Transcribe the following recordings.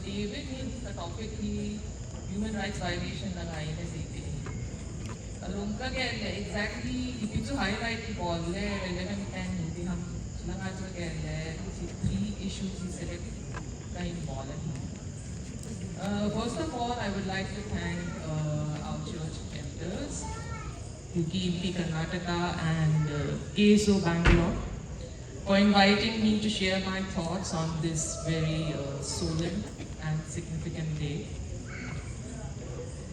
David ने इसका topic थी ह्यूमन राइट्स वायलेशन लगाने से उनका क्या है एग्जैक्टली इपिचु हाईलाइट की कॉल है लेकिन कैन नहीं हम लगा जो क्या है थ्री इश्यूज ही सेलेक्ट का involve first of all I would like to thank our church elders UKMP Karnataka and KSO Bangalore for inviting me to share my thoughts on this very solemn and significant day.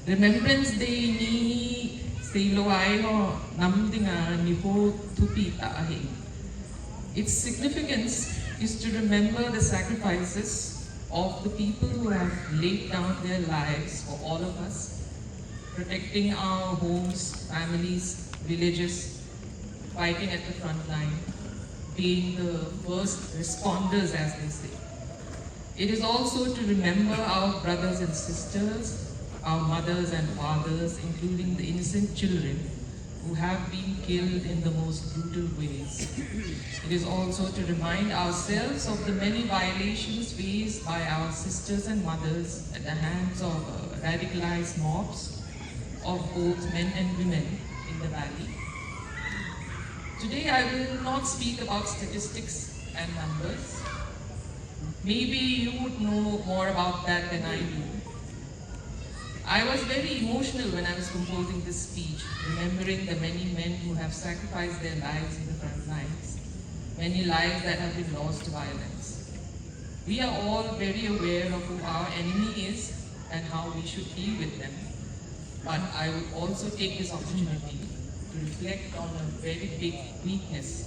Remembrance Day ni Seiloaino Namdinga Nipo Tupita Ahe. Its significance is to remember the sacrifices of the people who have laid down their lives for all of us, protecting our homes, families, villages, fighting at the front line, being the first responders, as they say. It is also to remember our brothers and sisters, our mothers and fathers, including the innocent children who have been killed in the most brutal ways. It is also to remind ourselves of the many violations faced by our sisters and mothers at the hands of radicalized mobs of both men and women in the valley. Today I will not speak about statistics and numbers. Maybe you would know more about that than I do. I was very emotional when I was composing this speech, remembering the many men who have sacrificed their lives in the front lines, many lives that have been lost to violence. We are all very aware of who our enemy is and how we should deal with them. But I would also take this opportunity to reflect on a very big weakness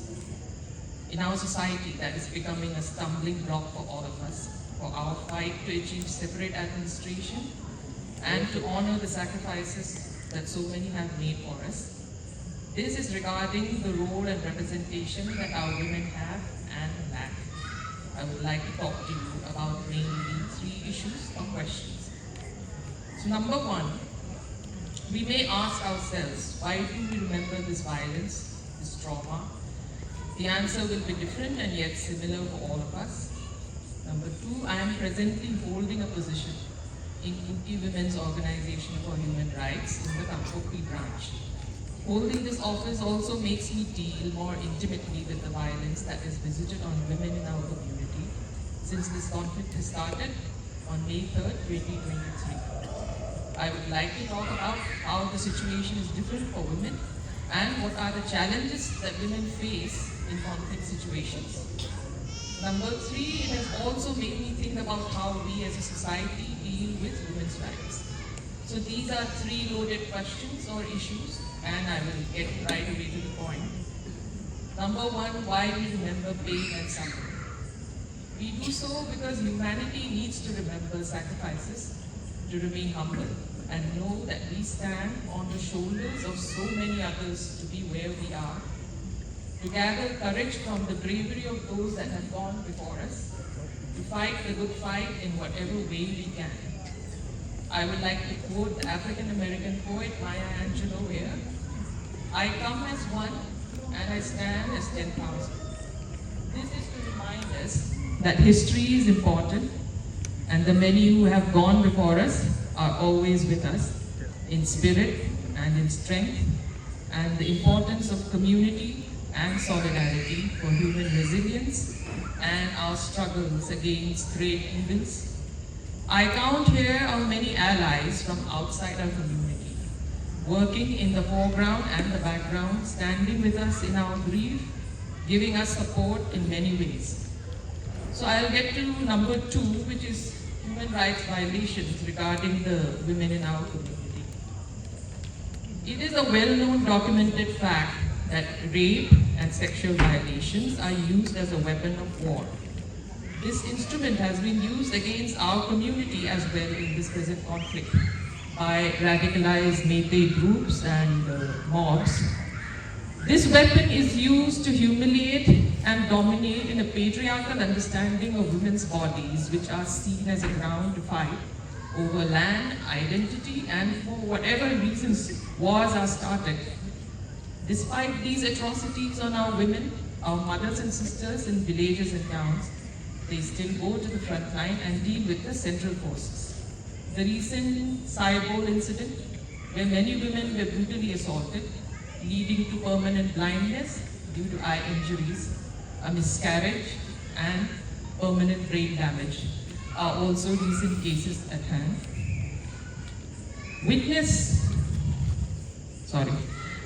in our society that is becoming a stumbling block for all of us, for our fight to achieve separate administration and to honor the sacrifices that so many have made for us. This is regarding the role and representation that our women have and lack. I would like to talk to you about mainly three issues or questions. So number one, we may ask ourselves, why do we remember this violence, this trauma? The answer will be different and yet similar for all of us. Number two, I am presently holding a position in UP Women's Organization for Human Rights in the Kankokri branch. Holding this office also makes me deal more intimately with the violence that is visited on women in our community since this conflict has started on May 3rd, 2023. I would like to talk about how the situation is different for women and what are the challenges that women face in conflict situations. Number three, it has also made me think about how we as a society deal with women's rights. So these are three loaded questions or issues, and I will get right away to the point. Number one, why we remember pain and suffering. We do so because humanity needs to remember sacrifices, to remain humble, and know that we stand on the shoulders of so many others to be where we are, to gather courage from the bravery of those that have gone before us, to fight the good fight in whatever way we can. I would like to quote the African-American poet Maya Angelou here. I come as one and I stand as 10,000. This is to remind us that history is important and the many who have gone before us are always with us in spirit and in strength, and the importance of community and solidarity for human resilience and our struggles against great evils. I count here on many allies from outside our community, working in the foreground and the background, standing with us in our grief, giving us support in many ways. So I'll get to number two, which is human rights violations regarding the women in our community. It is a well-known documented fact that rape and sexual violations are used as a weapon of war. This instrument has been used against our community as well in this present conflict by radicalized Meitei groups and mobs. This weapon is used to humiliate and dominate in a patriarchal understanding of women's bodies, which are seen as a ground to fight over land, identity, and for whatever reasons wars are started. Despite these atrocities on our women, our mothers and sisters in villages and towns, they still go to the front line and deal with the central forces. The recent Saibol incident, where many women were brutally assaulted, leading to permanent blindness due to eye injuries, a miscarriage, and permanent brain damage, are also recent cases at hand.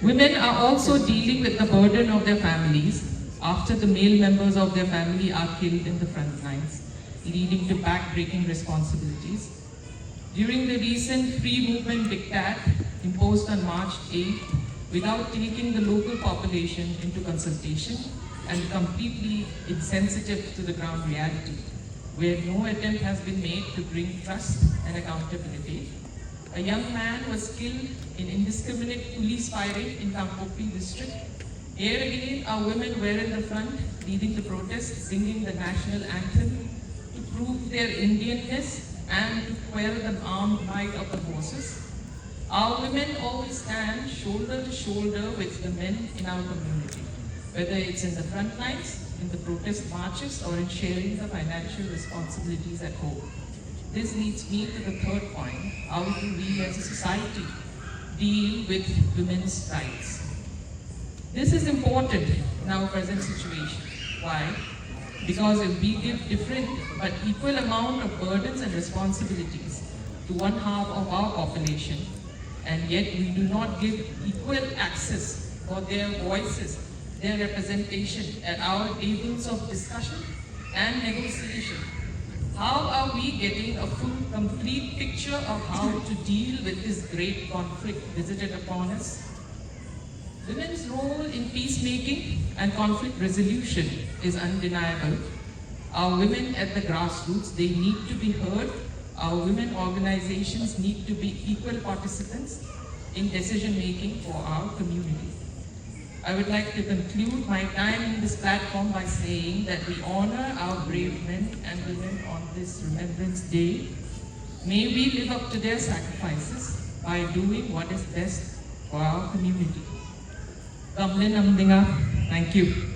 Women are also dealing with the burden of their families after the male members of their family are killed in the front lines, leading to back-breaking responsibilities. During the recent free movement diktat imposed on March 8th, without taking the local population into consultation and completely insensitive to the ground reality, where no attempt has been made to bring trust and accountability, a young man was killed in indiscriminate police firing in Kangpokpi district. Here again, our women were in the front, leading the protest, singing the national anthem to prove their Indianness and to quell the armed might of the forces. Our women always stand shoulder to shoulder with the men in our community, whether it's in the front lines, in the protest marches, or in sharing the financial responsibilities at home. This leads me to the third point: how do we as a society deal with women's rights? This is important in our present situation. Why? Because if we give different but equal amount of burdens and responsibilities to one half of our population, and yet we do not give equal access for their voices, their representation at our tables of discussion and negotiation, how are we getting a full, complete picture of how to deal with this great conflict visited upon us? Women's role in peacemaking and conflict resolution is undeniable. Our women at the grassroots, they need to be heard. Our women organizations need to be equal participants in decision making for our community. I would like to conclude my time in this platform by saying that we honor our brave men and women on this Remembrance Day. May we live up to their sacrifices by doing what is best for our community. Gamlin Amdinga, thank you.